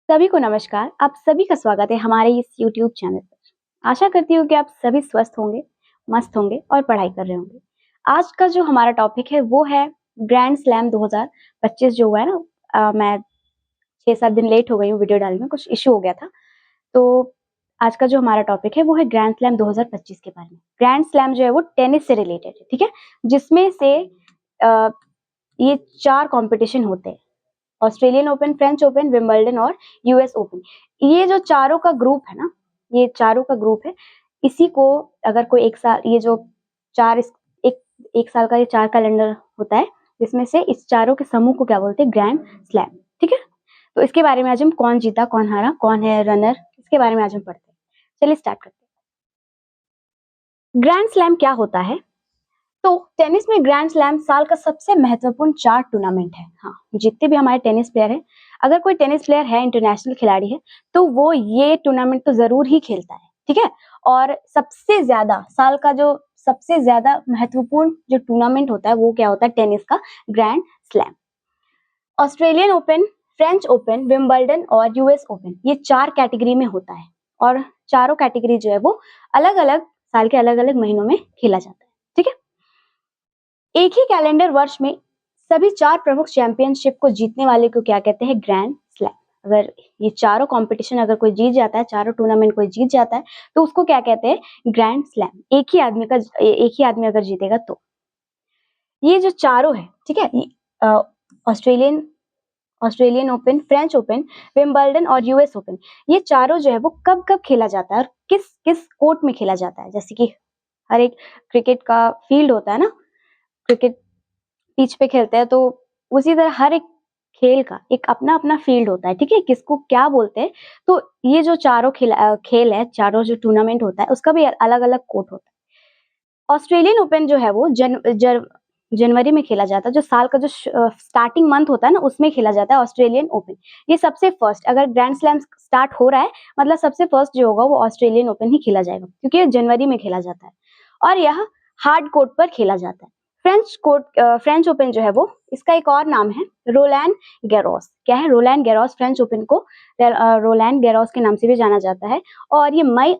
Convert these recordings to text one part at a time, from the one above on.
सभी को नमस्कार। आप सभी का स्वागत है हमारे इस यूट्यूब चैनल पर। आशा करती हूँ कि आप सभी स्वस्थ होंगे, मस्त होंगे और पढ़ाई कर रहे होंगे। आज का जो हमारा टॉपिक है वो है ग्रैंड स्लैम 2025 जो हुआ है ना। मैं 6-7 दिन लेट हो गई हूँ वीडियो डालने में, कुछ इश्यू हो गया था। तो आज का जो हमारा टॉपिक है वो है ग्रैंड स्लैम 2025 के बारे में। ग्रैंड स्लैम जो है वो टेनिस से रिलेटेड है, ठीक है, जिसमें से अ, ये 4 कॉम्पिटिशन होते हैं। Australian open, French open, Wimbledon और यूएस ओपन। ये जो चारों का ग्रुप है ना, ये चारों का ग्रुप है। इसी को अगर कोई एक साल, ये जो चार एक एक साल का ये 4 कैलेंडर होता है, जिसमें से इस चारों के समूह को क्या बोलते हैं? ग्रैंड स्लैम, ठीक है। तो इसके बारे में आज हम कौन जीता, कौन हारा, कौन है रनर, इसके बारे में आज हम पढ़ते हैं। चलिए स्टार्ट करते हैं। ग्रैंड स्लैम क्या होता है? तो टेनिस में ग्रैंड स्लैम साल का सबसे महत्वपूर्ण 4 टूर्नामेंट है। हाँ, जितने भी हमारे टेनिस प्लेयर हैं, अगर कोई टेनिस प्लेयर है, इंटरनेशनल खिलाड़ी है, तो वो ये टूर्नामेंट तो जरूर ही खेलता है, ठीक है। और सबसे ज्यादा साल का जो सबसे ज्यादा महत्वपूर्ण जो टूर्नामेंट होता है वो क्या होता है? टेनिस का grand slam. Australian open, French open, Wimbledon और यूएस ओपन, ये 4 कैटेगरी में होता है। और चारों कैटेगरी जो है वो अलग अलग साल के अलग अलग महीनों में खेला जाता है, ठीक है। एक ही कैलेंडर वर्ष में सभी 4 प्रमुख चैंपियनशिप को जीतने वाले को क्या कहते हैं? Grand slam. अगर ये चारों कंपटीशन अगर कोई जीत जाता है, चारों टूर्नामेंट कोई जीत जाता है, तो उसको क्या कहते हैं? Grand slam. एक ही आदमी अगर जीतेगा तो। ये जो चारों है, ठीक है, Australian Australian open, French open, Wimbledon और यूएस ओपन, ये चारों जो है वो कब कब खेला जाता है और किस किस कोर्ट में खेला जाता है? जैसे कि हर एक क्रिकेट का फील्ड होता है ना, क्रिकेट पिच पे खेलते हैं, तो उसी तरह हर एक खेल का एक अपना अपना फील्ड होता है, ठीक है, किसको क्या बोलते हैं। तो ये जो चारों खेल है, चारों जो टूर्नामेंट होता है, उसका भी अलग अलग कोर्ट होता है। ऑस्ट्रेलियन ओपन जो है वो जनवरी में खेला जाता है। जो साल का जो स्टार्टिंग मंथ होता है ना, उसमें खेला जाता है ऑस्ट्रेलियन ओपन। ये सबसे फर्स्ट, अगर ग्रैंड स्लैम स्टार्ट हो रहा है, मतलब सबसे फर्स्ट जो होगा वो ऑस्ट्रेलियन ओपन ही खेला जाएगा, क्योंकि ये जनवरी में खेला जाता है और यह हार्ड कोर्ट पर खेला जाता है। फ्रेंच ओपन जो है वो, इसका एक और नाम है रोलैंड गैरोस। क्या है? Rowland Garros. फ्रेंच ओपन को रोलैंड गैरोस के नाम से भी जाना जाता है। और ये मई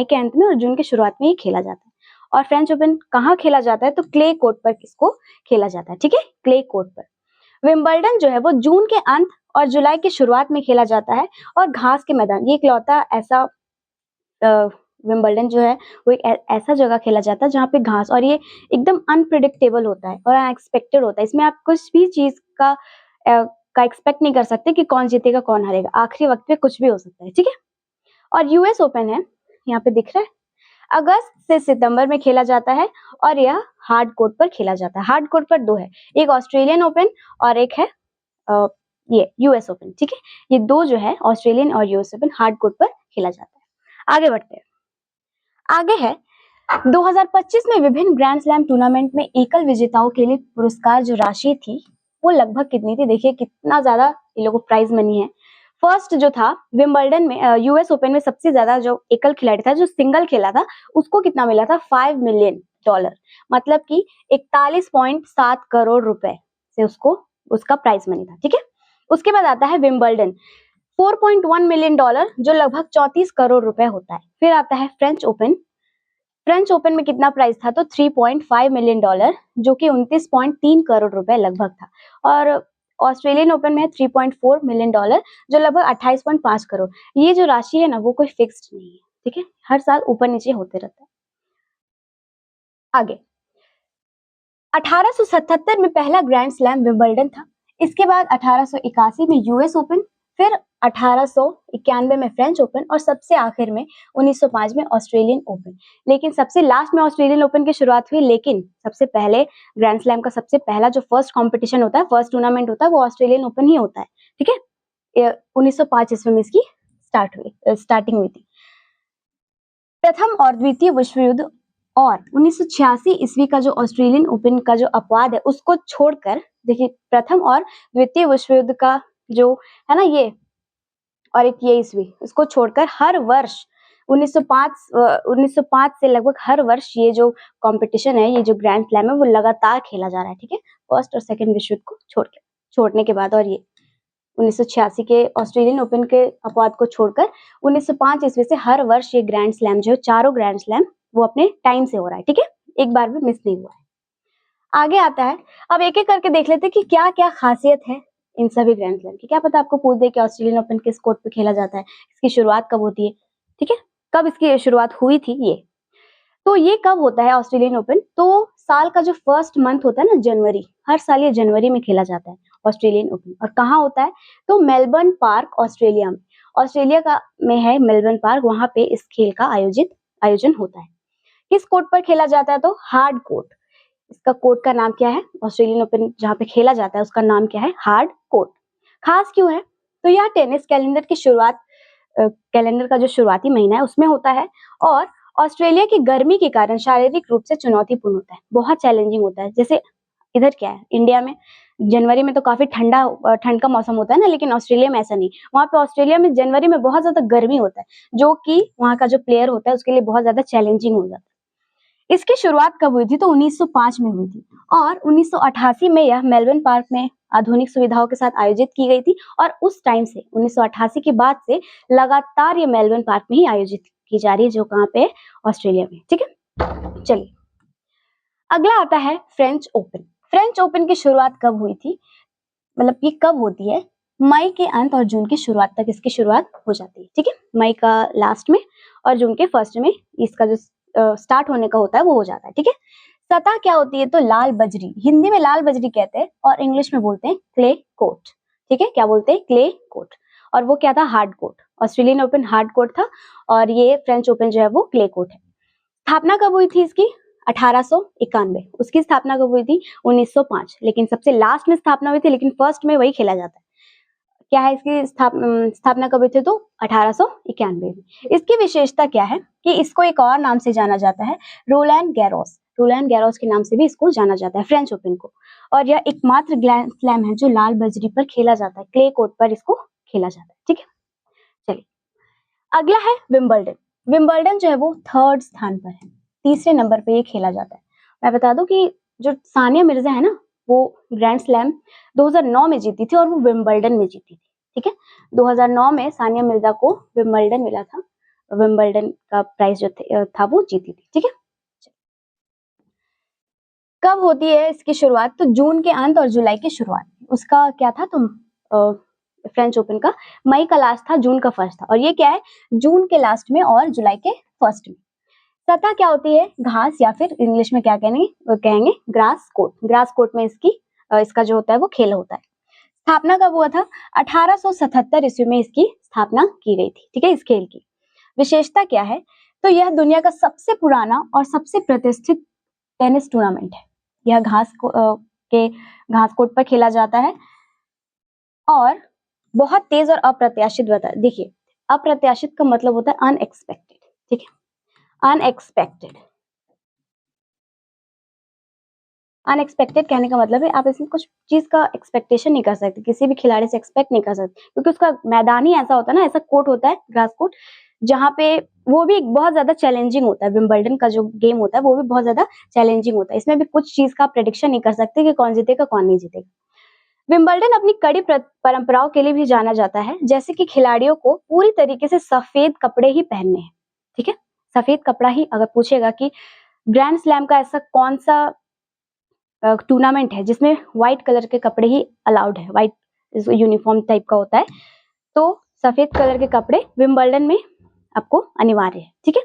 के अंत में और जून के शुरुआत में ही खेला जाता है। और फ्रेंच ओपन कहाँ खेला जाता है? तो क्ले कोर्ट पर इसको खेला जाता है, ठीक है, क्ले कोर्ट पर। विंबलडन जो है वो जून के अंत और जुलाई की शुरुआत में खेला जाता है और घास के मैदान, ये इकलौता ऐसा विंबलडन जो है वो एक ऐसा जगह खेला जाता है जहाँ पे घास, और ये एकदम अनप्रिडिक्टेबल होता है और अनएक्सपेक्टेड होता है। इसमें आप कुछ भी चीज का एक्सपेक्ट नहीं कर सकते कि कौन जीतेगा कौन हारेगा, आखिरी वक्त पे कुछ भी हो सकता है, ठीक है। और यूएस ओपन है, यहाँ पे दिख रहा है, अगस्त से सितंबर में खेला जाता है और यह हार्ड कोर्ट पर खेला जाता है। हार्ड कोर्ट पर 2 है, एक ऑस्ट्रेलियन ओपन और एक है अ, ये यूएस ओपन, ठीक है। ये 2 जो है ऑस्ट्रेलियन और यूएस ओपन हार्ड कोर्ट पर खेला जाता है। आगे बढ़ते हैं। आगे है 2025 में विभिन्न ग्रैंड स्लैम टूर्नामेंट में एकल विजेताओं के लिए पुरस्कार जो राशि थी वो लगभग कितनी थी? देखिए कितना ज्यादा ये लोगों को प्राइज मनी है। फर्स्ट जो था विंबलडन में, यूएस ओपन में सबसे ज्यादा जो एकल खिलाड़ी था, जो सिंगल खेला था, उसको कितना मिला था? $5 मिलियन। मतलब कि 41.7 करोड़ रुपए से उसको उसका प्राइज मनी था, ठीक है। उसके बाद आता है विंबलडन, $4.1 मिलियन, जो लगभग 34 करोड़ रुपए होता है। फिर आता है फ्रेंच ओपन। फ्रेंच ओपन में कितना प्राइस था? तो $3.5 मिलियन, जो कि 29.3 करोड़ रुपए लगभग था। और ऑस्ट्रेलियन ओपन में है $3.4 मिलियन, जो लगभग 28.5 करोड़। ये जो राशि है ना वो कोई फिक्स्ड नहीं है, ठीक है, हर साल ऊपर नीचे होते रहता है। आगे 1877 में पहला ग्रैंड स्लैम विंबलडन था। इसके बाद 1881 में यूएस ओपन, फिर 1891 में फ्रेंच ओपन और सबसे आखिर में 1905 में ऑस्ट्रेलियन ओपन। लेकिन सबसे लास्ट में ऑस्ट्रेलियन ओपन की शुरुआत हुई, लेकिन सबसे पहले ग्रैंड स्लैम का सबसे पहला जो फर्स्ट कंपटीशन होता है, फर्स्ट टूर्नामेंट होता है, वो ऑस्ट्रेलियन ओपन ही होता है, ठीक है। 1905 ईस्वी में इसकी स्टार्टिंग हुई थी। प्रथम और द्वितीय विश्व युद्ध और 1986 ईस्वी का जो ऑस्ट्रेलियन ओपन का जो अपवाद है उसको छोड़कर, देखिए प्रथम और द्वितीय विश्व युद्ध का जो है ना ये, और एक ये ईस्वी, इसको छोड़कर हर वर्ष 1905 से लगभग हर वर्ष ये जो कंपटीशन है, ये जो ग्रैंड स्लैम है, वो लगातार खेला जा रहा है, ठीक है, फर्स्ट और सेकंड विश्व युद्ध को छोड़ने के बाद। और ये 1986 के ऑस्ट्रेलियन ओपन के अपवाद को छोड़कर 1905 ईस्वी से हर वर्ष ये ग्रैंड स्लैम जो है, चारों ग्रैंड स्लैम वो अपने टाइम से हो रहा है, ठीक है, एक बार भी मिस नहीं हुआ है। आगे आता है, अब एक एक करके देख लेते हैं कि क्या क्या खासियत है इन सभी ग्रैंड स्लैम की। क्या पता आपको पूछ दे कि ऑस्ट्रेलियन ओपन किस कोर्ट पे खेला जाता है, इसकी शुरुआत कब होती है, ठीक है, कब इसकी शुरुआत हुई थी ये। तो ये कब होता है ऑस्ट्रेलियन ओपन, तो साल का जो फर्स्ट मंथ होता है ना, जनवरी, हर साल ये जनवरी में खेला जाता है ऑस्ट्रेलियन ओपन। और कहाँ होता है, तो मेलबर्न पार्क ऑस्ट्रेलिया में, ऑस्ट्रेलिया का में है मेलबर्न पार्क, वहां पे इस खेल का आयोजन होता है। किस कोर्ट पर खेला जाता है, तो हार्ड कोर्ट। इसका कोर्ट का नाम क्या है, ऑस्ट्रेलियन ओपन जहाँ पे खेला जाता है उसका नाम क्या है, हार्ड कोर्ट। खास क्यों है, तो यह टेनिस कैलेंडर की शुरुआत, कैलेंडर का जो शुरुआती महीना है उसमें होता है, और ऑस्ट्रेलिया की गर्मी के कारण शारीरिक रूप से चुनौतीपूर्ण होता है, बहुत चैलेंजिंग होता है। जैसे इधर क्या है, इंडिया में जनवरी में तो काफी ठंड का मौसम होता है ना, लेकिन ऑस्ट्रेलिया में ऐसा नहीं। वहाँ पे ऑस्ट्रेलिया में जनवरी में बहुत ज्यादा गर्मी होता है, जो कि वहाँ का जो प्लेयर होता है उसके लिए बहुत ज्यादा चैलेंजिंग हो जाता है। इसकी शुरुआत कब हुई थी, तो 1905 में हुई थी, और 1988 में यह मेलबर्न पार्क में आधुनिक सुविधाओं के साथ आयोजित की गई थी। और उस टाइम से 1988 के बाद से लगातार ये मेलबर्न पार्क में ही आयोजित की जा रही है, जो कहाँ पे है, ऑस्ट्रेलिया में, ठीक है। चलिए अगला आता है फ्रेंच ओपन। फ्रेंच ओपन की शुरुआत कब हुई थी, मतलब ये कब होती है, मई के अंत और जून की शुरुआत तक इसकी शुरुआत हो जाती है, ठीक है, मई का लास्ट में और जून के फर्स्ट में इसका जो स्टार्ट होने का होता है वो हो जाता है, ठीक है। सतह क्या होती है, तो लाल बजरी, हिंदी में लाल बजरी कहते हैं और इंग्लिश में बोलते हैं क्ले कोर्ट, ठीक है, क्या बोलते हैं, क्ले कोर्ट। और वो क्या था, hard court. Australian open hard court था और ये फ्रेंच ओपन जो है वो क्ले कोर्ट है। स्थापना कब हुई थी इसकी, 1891। उसकी स्थापना कब हुई थी, 1905। लेकिन सबसे लास्ट में स्थापना हुई थी, लेकिन फर्स्ट में वही खेला जाता है। क्या है इसकी स्थापना कब हुई थी, तो 1891 में। इसकी विशेषता क्या है कि इसको एक और नाम से जाना जाता है, रोलैंड गैरोस। रोलैंड गैरोस के नाम से भी इसको जाना जाता है, फ्रेंच ओपन को। और यह एकमात्र ग्रैंड स्लैम है जो लाल बजरी पर खेला जाता है, क्ले कोर्ट पर इसको खेला जाता है, ठीक है। चलिए अगला है विंबलडन। विंबलडन जो है वो थर्ड स्थान पर है, तीसरे नंबर पे ये खेला जाता है। मैं बता दूं कि जो सानिया मिर्जा है ना, वो ग्रैंड स्लैम 2009 में जीती थी और वो विंबलडन में जीती थी, ठीक है। 2009 में सानिया मिर्जा को विंबलडन मिला था, विंबलडन का प्राइज जो था वो जीती थी, ठीक है। कब होती है इसकी शुरुआत, तो जून के अंत और जुलाई की शुरुआत। उसका क्या था, तुम फ्रेंच ओपन का मई का लास्ट था, जून का फर्स्ट था, और ये क्या है, जून के लास्ट में और जुलाई के फर्स्ट में। सतह क्या होती है, घास, या फिर इंग्लिश में क्या कहेंगे ग्रास कोर्ट। ग्रास कोर्ट में इसका जो होता है वो खेल होता है। स्थापना कब हुआ था, 1877 ईस्वी में इसकी स्थापना की गई थी, ठीक है। इस खेल की विशेषता क्या है, तो यह दुनिया का सबसे पुराना और सबसे प्रतिष्ठित टेनिस टूर्नामेंट है। यह घास कोर्ट पर खेला जाता है और बहुत तेज और अप्रत्याशित बता, देखिए अप्रत्याशित का मतलब होता है अनएक्सपेक्टेड, ठीक है, अनएक्सपेक्टेड। अनएक्सपेक्टेड कहने का मतलब है आप इसमें कुछ चीज का एक्सपेक्टेशन नहीं कर सकते, किसी भी खिलाड़ी से एक्सपेक्ट नहीं कर सकते, क्योंकि उसका मैदान ही ऐसा होता है ना, ऐसा कोर्ट होता है ग्रास कोर्ट, जहाँ पे वो भी बहुत ज्यादा चैलेंजिंग होता है। विंबलडन का जो गेम होता है वो भी बहुत ज्यादा चैलेंजिंग होता है, इसमें भी कुछ चीज का प्रेडिक्शन नहीं कर सकते कि कौन जीतेगा कौन नहीं जीतेगा। विंबलडन अपनी कड़ी परंपराओं के लिए भी जाना जाता है, जैसे कि खिलाड़ियों को पूरी तरीके से सफेद कपड़े ही पहनने हैं, ठीक है, सफेद कपड़ा ही। अगर पूछेगा कि ग्रैंड स्लैम का ऐसा कौन सा टूर्नामेंट है जिसमें व्हाइट कलर के कपड़े ही अलाउड है, व्हाइट यूनिफॉर्म टाइप का होता है, तो सफेद कलर के कपड़े विंबलडन में आपको अनिवार्य है, ठीक है।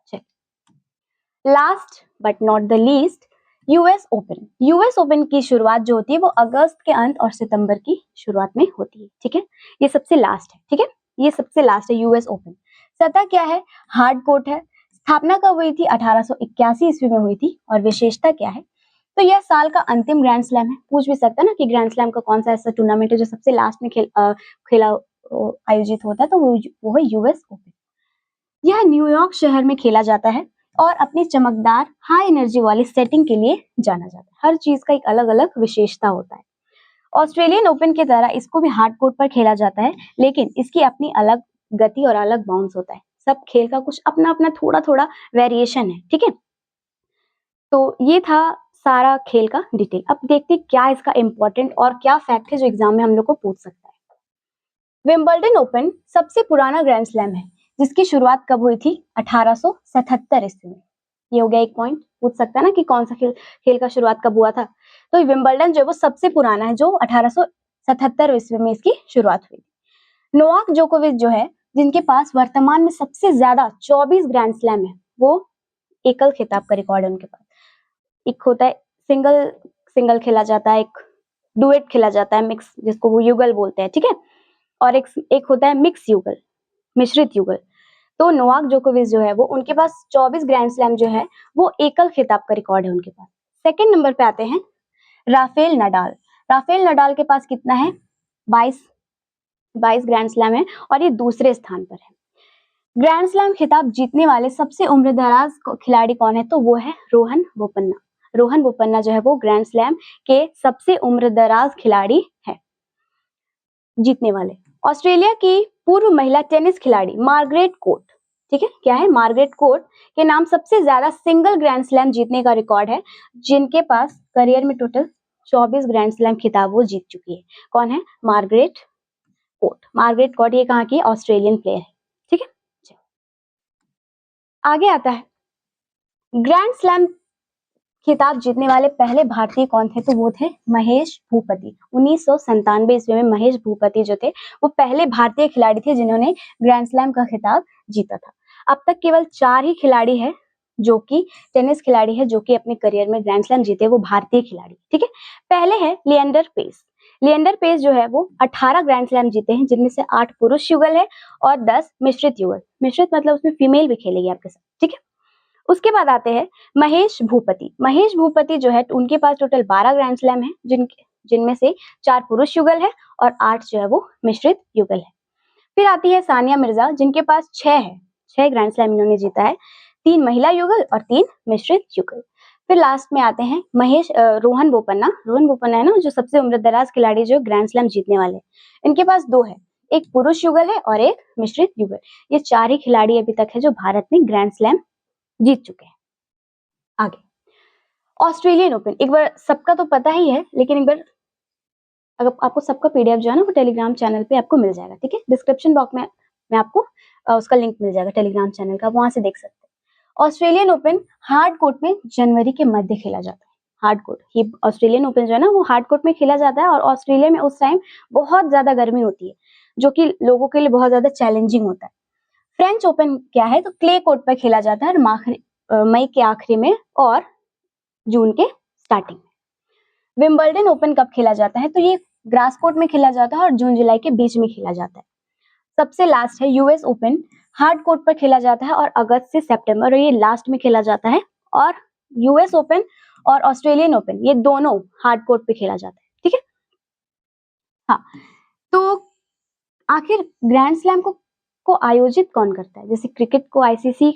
चलिए last but not the least, US open. US open की शुरुआत जो होती है वो अगस्त के अंत और सितंबर की शुरुआत में होती है, ठीक है। ये सबसे लास्ट है, ठीक है, ये सबसे लास्ट है यूएस ओपन। सतह क्या है, हार्ड कोर्ट है। स्थापना कब हुई थी, 1881 ईस्वी में हुई थी। और विशेषता क्या है, तो यह साल का अंतिम ग्रैंड स्लैम है। पूछ भी सकता है ना कि ग्रैंड स्लैम का कौन सा ऐसा टूर्नामेंट है जो सबसे लास्ट में खेला आयोजित होता है, तो वो है यूएस ओपन। यह न्यूयॉर्क शहर में खेला जाता है और अपनी चमकदार हाई एनर्जी वाली सेटिंग के लिए जाना जाता है। हर चीज का एक अलग अलग विशेषता होता है। ऑस्ट्रेलियन ओपन की तरह इसको भी हार्ड कोर्ट पर खेला जाता है, लेकिन इसकी अपनी अलग गति और अलग बाउंस होता है। सब खेल का कुछ अपना अपना थोड़ा थोड़ा वेरिएशन है, ठीक है। तो ये था सारा खेल का डिटेल। अब देखते हैं क्या इसका इंपॉर्टेंट और क्या फैक्ट है जो एग्जाम में हम लोग को पूछ सकता है। विंबलडन ओपन सबसे पुराना ग्रैंड स्लैम है जिसकी शुरुआत कब हुई थी? 1877 ईस्वी में। ये हो गया एक पॉइंट, पूछ सकता है ना कि कौन सा खेल का शुरुआत कब हुआ था। तो विंबलडन जो है वो सबसे पुराना है, जो 1877 ईस्वी में इसकी शुरुआत हुई। नोवाक जोकोविच जो है, जिनके पास वर्तमान में सबसे ज्यादा 24 ग्रैंड स्लैम है, वो एकल खिताब का रिकॉर्ड है उनके पास। एक होता है सिंगल सिंगल खेला जाता है, एक डुएट खेला जाता है, मिक्स जिसको वो युगल बोलते हैं, ठीक है, और एक होता है मिक्स युगल, मिश्रित युगल। तो नोवाक जोकोविच जो है वो, उनके पास 24 ग्रैंड स्लैम जो है वो एकल खिताब का रिकॉर्ड है उनके पास। सेकंड नंबर पे आते हैं राफेल नडाल। राफेल नडाल के पास कितना है? 22 ग्रैंड स्लैम है और ये दूसरे स्थान पर है। ग्रैंड स्लैम खिताब जीतने वाले सबसे उम्रदराज खिलाड़ी कौन है? तो वो है रोहन बोपन्ना। रोहन बोपन्ना जो है वो ग्रैंड स्लैम के सबसे उम्रदराज खिलाड़ी है जीतने वाले। ऑस्ट्रेलिया की पूर्व महिला टेनिस खिलाड़ी मार्गरेट कोर्ट, ठीक है, क्या है? मार्गरेट कोर्ट के नाम सबसे ज्यादा सिंगल ग्रैंड स्लैम जीतने का रिकॉर्ड है, जिनके पास करियर में टोटल 24 ग्रैंड स्लैम खिताब वो जीत चुकी है। कौन है? Margaret court. मार्गरेट कोर्ट ये कहाँ की? ऑस्ट्रेलियन प्लेयर है, ठीक है। आगे आता है ग्रैंड स्लैम खिताब जीतने वाले पहले भारतीय कौन थे? तो वो थे महेश भूपति। 1997 ईस्वी में महेश भूपति जो थे वो पहले भारतीय खिलाड़ी थे जिन्होंने ग्रैंड स्लैम का खिताब जीता था। अब तक केवल 4 ही खिलाड़ी है जो कि टेनिस खिलाड़ी है जो कि अपने करियर में ग्रैंड स्लैम जीते, वो भारतीय खिलाड़ी, ठीक है। पहले है लिएंडर पेस। लिएंडर पेस जो है वो 18 ग्रैंड स्लैम जीते हैं, जिनमें से 8 पुरुष युगल है और 10 मिश्रित युगल। मिश्रित मतलब उसमें फीमेल भी खेलेगी आपके साथ, ठीक है। उसके बाद आते हैं महेश भूपति। महेश भूपति जो है उनके पास टोटल 12 ग्रैंड स्लैम है, जिनमें से 4 पुरुष युगल है और 8 जो है वो मिश्रित युगल है। फिर आती है सानिया मिर्जा, जिनके पास 6 है, 6 ग्रैंड स्लैम इन्होंने जीता है, 3 महिला युगल और 3 मिश्रित युगल। फिर लास्ट में आते हैं रोहन बोपन्ना। रोहन बोपन्ना है ना जो सबसे उम्रदराज खिलाड़ी जो ग्रैंड स्लैम जीतने वाले, इनके पास 2 है, एक पुरुष युगल है और एक मिश्रित युगल। ये 4 ही खिलाड़ी अभी तक है जो भारत में ग्रैंड स्लैम जीत चुके हैं। आगे ऑस्ट्रेलियन ओपन, एक बार सबका तो पता ही है, लेकिन एक बार अगर आपको सबका पीडीएफ जो है ना वो टेलीग्राम चैनल पे आपको मिल जाएगा, ठीक है। डिस्क्रिप्शन बॉक्स में आपको उसका लिंक मिल जाएगा टेलीग्राम चैनल का, वहां से देख सकते हैं। ऑस्ट्रेलियन ओपन हार्ड कोर्ट में जनवरी के मध्य खेला जाता है। हार्ड कोर्ट, ये ऑस्ट्रेलियन ओपन जो है ना वो हार्ड कोर्ट में खेला जाता है और ऑस्ट्रेलिया में उस टाइम बहुत ज्यादा गर्मी होती है, जो कि लोगों के लिए बहुत ज्यादा चैलेंजिंग होता है। फ्रेंच ओपन क्या है? तो क्ले कोर्ट पर खेला जाता है मई के आखिरी में और जून के स्टार्टिंग में। विंबलडन ओपन कब खेला जाता है? तो ये ग्रास कोर्ट में खेला जाता है और जून जुलाई के बीच में खेला जाता है। सबसे लास्ट है यूएस ओपन, हार्ड कोर्ट पर खेला जाता है और अगस्त से सितंबर, और ये लास्ट में खेला जाता है। और यूएस ओपन और ऑस्ट्रेलियन ओपन ये दोनों हार्ड कोर्ट पे खेला जाता है, ठीक है। हाँ, तो आखिर ग्रैंड स्लैम को आयोजित कौन करता है? जैसे क्रिकेट को आईसीसी,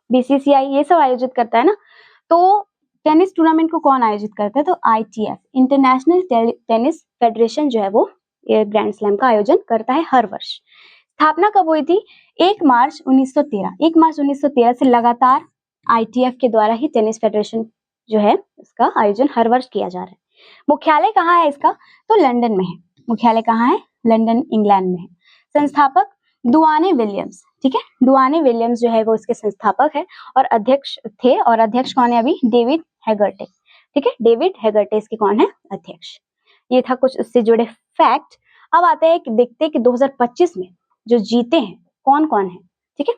बीसीसीआई ये सब आयोजित करता है ना, तो टेनिस टूर्नामेंट को कौन आयोजित करता है? तो आईटीएफ, इंटरनेशनल टेनिस फेडरेशन जो है वो ग्रैंड स्लैम का आयोजन करता है हर वर्ष। स्थापना कब हुई थी? 1 मार्च 1913। 1 मार्च 1913 से लगातार आईटीएफ के द्वारा ही टेनिस फेडरेशन जो है इसका आयोजन हर वर्ष किया जा रहा है। मुख्यालय कहाँ है इसका? तो लंदन में है। मुख्यालय कहाँ है? लंदन, इंग्लैंड में है। संस्थापक दुआने विलियम्स, ठीक है, दुआने विलियम्स जो है वो इसके संस्थापक है और अध्यक्ष थे, और अध्यक्ष कौन है अभी? डेविड हेगर्टे, ठीक है, डेविड हेगर्टे इसके कौन है? अध्यक्ष। ये था कुछ उससे जुड़े फैक्ट। अब आते हैं कि देखते हैं कि 2025 में जो जीते हैं कौन कौन है, ठीक है,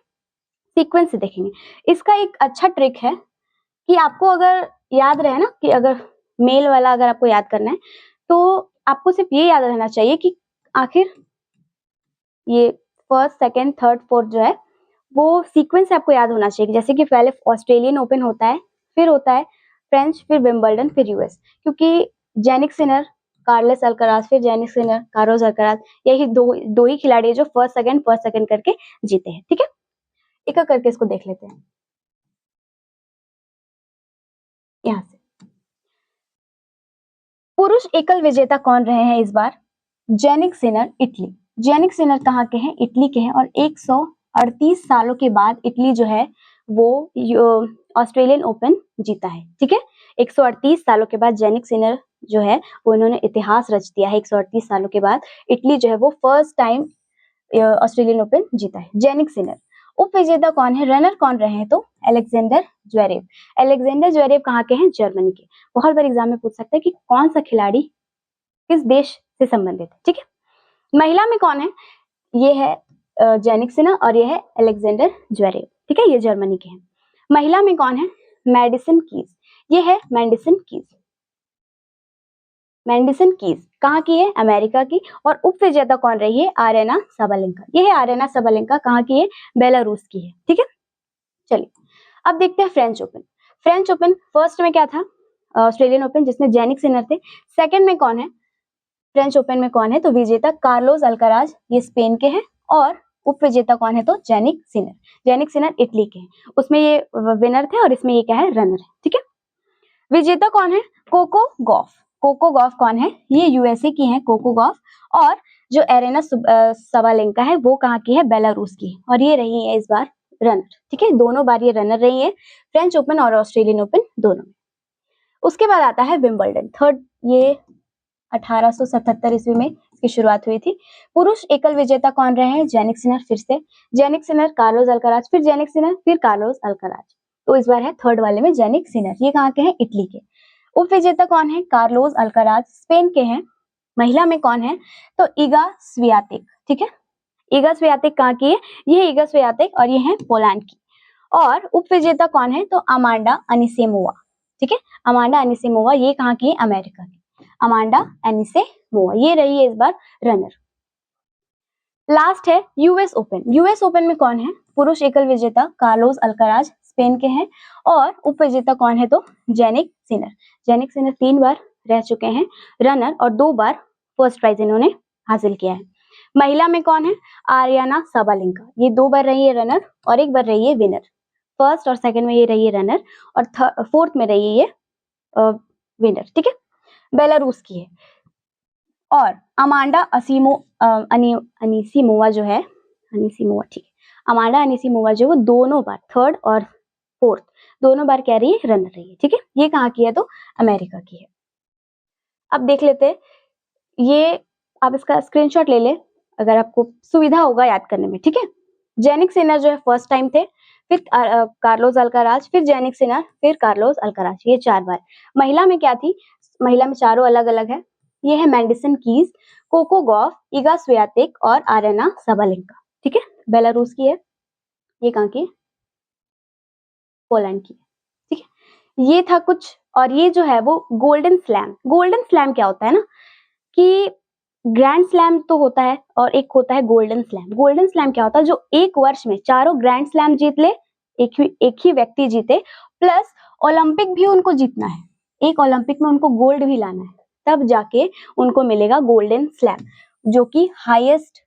सीक्वेंस से देखेंगे। इसका एक अच्छा ट्रिक है कि आपको अगर याद रहे ना कि अगर मेल वाला अगर आपको याद करना है तो आपको सिर्फ ये याद रहना चाहिए कि आखिर ये फर्स्ट, सेकंड, थर्ड, फोर्थ जो है वो सीक्वेंस से आपको याद होना चाहिए। जैसे कि पहले ऑस्ट्रेलियन ओपन होता है, फिर होता है फ्रेंच, फिर विंबलडन, फिर यूएस, क्योंकि जेनिक सिनर, कार्लोस अल्काराज, फिर जेनिक सिनर, कार्लोस अल्काराज, यही दो ही खिलाड़ी है जो फर्स्ट सेकंड करके जीते हैं, ठीक है। एक एक करके इसको देख लेते हैं। यहाँ से पुरुष एकल विजेता कौन रहे हैं इस बार? Jannik Sinner, Italy. Jannik Sinner कहाँ के हैं? इटली के हैं, और 138 सालों के बाद इटली जो है वो ऑस्ट्रेलियन ओपन जीता है, ठीक है। 138 सालों के बाद जेनिक सिनर जो है वो इन्होंने इतिहास रच दिया है। 138 सालों के बाद इटली जो है वो फर्स्ट टाइम ऑस्ट्रेलियन ओपन जीता है। जेनिक सिनर, उप विजेता कौन है, रनर कौन रहे हैं, तो अलेक्जेंडर ज्वेरेव। अलेक्जेंडर ज्वेरेव कहाँ के हैं, जर्मनी के। बहुत बार एग्जाम में पूछ सकता है कि कौन सा खिलाड़ी किस देश से संबंधित है, ठीक है। महिला में कौन है, ये है जेनिक सिनर और ये है अलेक्जेंडर ज्वेरेव, ठीक है, ये जर्मनी के हैं। महिला में कौन है, मैडिसन कीज, ये है मैडिसन कीज। मैडिसन कीज कहाँ की है, अमेरिका की। और उप विजेता कौन रही है, आरेना साबालेंका, ये है आरेना साबालेंका, कहाँ की है, बेलारूस की है, ठीक है। चलिए अब देखते हैं French open. French open first में क्या था, ऑस्ट्रेलियन ओपन जिसमें जेनिक सिनर थे। सेकंड में कौन है, फ्रेंच ओपन में कौन है, तो विजेता कार्लोस अल्काराज, ये स्पेन के हैं। और उप विजेता कौन है, तो Jannik Sinner. Genic Sinner Italy के हैं, उसमें ये विनर थे और इसमें ये क्या है, रनर है, ठीक है। विजेता कौन है, कोको गॉफ। कोको गॉफ कौन है, ये यूएसए की है कोको गॉफ। और जो एरेना सबालेंका है वो कहाँ की है, बेलारूस की है, और ये रही है इस बार रनर, ठीक है। दोनों बार ये रनर रही है, फ्रेंच ओपन और ऑस्ट्रेलियन ओपन दोनों में। उसके बाद आता है विंबलडन थर्ड, ये 1877 ईस्वी में इसकी शुरुआत हुई थी। पुरुष एकल विजेता कौन रहे हैं, जेनिक सिनर, फिर से जेनिक सिनर, कार्लोस अल्काराज, फिर जेनिक सिनर, फिर कार्लोस अल्काराज। तो इस बार है थर्ड वाले में जेनिक सिनर, ये कहाँ के हैं, इटली के। उप विजेता कौन है, कार्लोस अल्काराज, स्पेन के हैं। महिला में कौन है, तो ईगा स्वियातेक, ठीक है। ईगा स्वियातेक कहाँ की है, ये ईगा स्वियातेक और ये है पोलैंड की। और उप विजेता कौन है, तो अमांडा अनिसेमोवा, ठीक है। अमांडा अनिसेमोवा ये कहाँ की है, अमेरिका की। अमांडा अनिसेमोवा ये रही है इस बार रनर। लास्ट है यूएस ओपन। यूएस ओपन में कौन है, पुरुष एकल विजेता कार्लोस अल्काराज, स्पेन के हैं। और उप विजेता कौन है, तो जेनिक सिनर। जेनिक सिनर 3 बार रह चुके हैं रनर और 2 बार फर्स्ट प्राइज इन्होंने हासिल किया है। महिला में कौन है, आरियाना साबालेंका, ये 2 बार रही है रनर और 1 बार रही है विनर। फर्स्ट और सेकंड में ये रही है रनर और फोर्थ में रही है ये विनर, ठीक है। बेलारूस की है। और अमांडा अनिसिमोवा जो है, अनिसिमोवा, ठीक है, अमांडा अनिसिमोवा जो वो दोनों बार थर्ड और फोर्थ दोनों बार क्या रही है, रनर रही है, ठीक है। ये कहाँ की है, तो अमेरिका की है। अब देख लेते हैं, ये आप इसका स्क्रीनशॉट ले ले अगर आपको सुविधा होगा याद करने में, ठीक है। जेनिक सिनर जो है फर्स्ट टाइम थे, फिर कार्लोस अल्काराज, फिर जेनिक सिनर, फिर कार्लोस अल्काराज, ये 4 बार। महिला में क्या थी, महिला में चारों अलग अलग है। ये है Madison Keys, Coco Gauff, Iga Swiatek और आरेना साबालेंका, ठीक है। बेलारूस की है, ये कहाँ की है, पोलैंड की है, ठीक है। ये था कुछ। और ये जो है वो गोल्डन स्लैम। गोल्डन स्लैम क्या होता है ना, कि ग्रैंड स्लैम तो होता है और एक होता है गोल्डन स्लैम। गोल्डन स्लैम क्या होता है, जो एक वर्ष में चारों ग्रैंड स्लैम जीत ले, एक ही व्यक्ति जीते, प्लस ओलंपिक भी उनको जीतना है, एक ओलंपिक में उनको गोल्ड भी लाना है, तब जाके उनको मिलेगा गोल्डन स्लैम, जो कि हाईएस्ट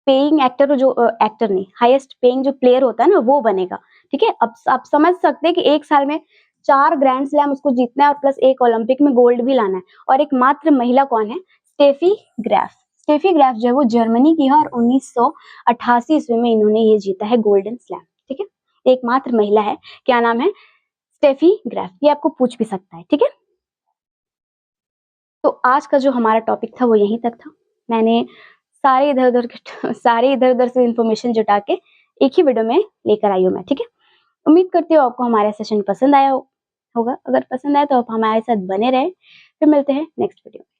पेइंग एक्टर, जो एक्टर नहीं, हाईएस्ट पेइंग जो प्लेयर होता है ना, वो बनेगा, ठीक है। अब आप समझ सकते हैं कि एक साल में 4 ग्रैंड स्लैम उसको जीतना है और प्लस एक ओलंपिक में गोल्ड भी लाना है। और एक मात्र महिला कौन है, स्टेफी ग्राफ। स्टेफी ग्राफ जो है वो जर्मनी की है और 1988 ईस्वी में इन्होंने ये जीता है गोल्डन स्लैम, ठीक है। एकमात्र महिला है, क्या नाम है, स्टेफी ग्राफ। ये आपको पूछ भी सकता है, ठीक है। तो आज का जो हमारा टॉपिक था वो यहीं तक था। मैंने सारे इधर उधर से इंफॉर्मेशन जुटा के एक ही वीडियो में लेकर आई हूँ मैं, ठीक है। उम्मीद करती हूँ आपको हमारा सेशन पसंद आया होगा। अगर पसंद आया तो आप हमारे साथ बने रहे। फिर मिलते हैं नेक्स्ट वीडियो में।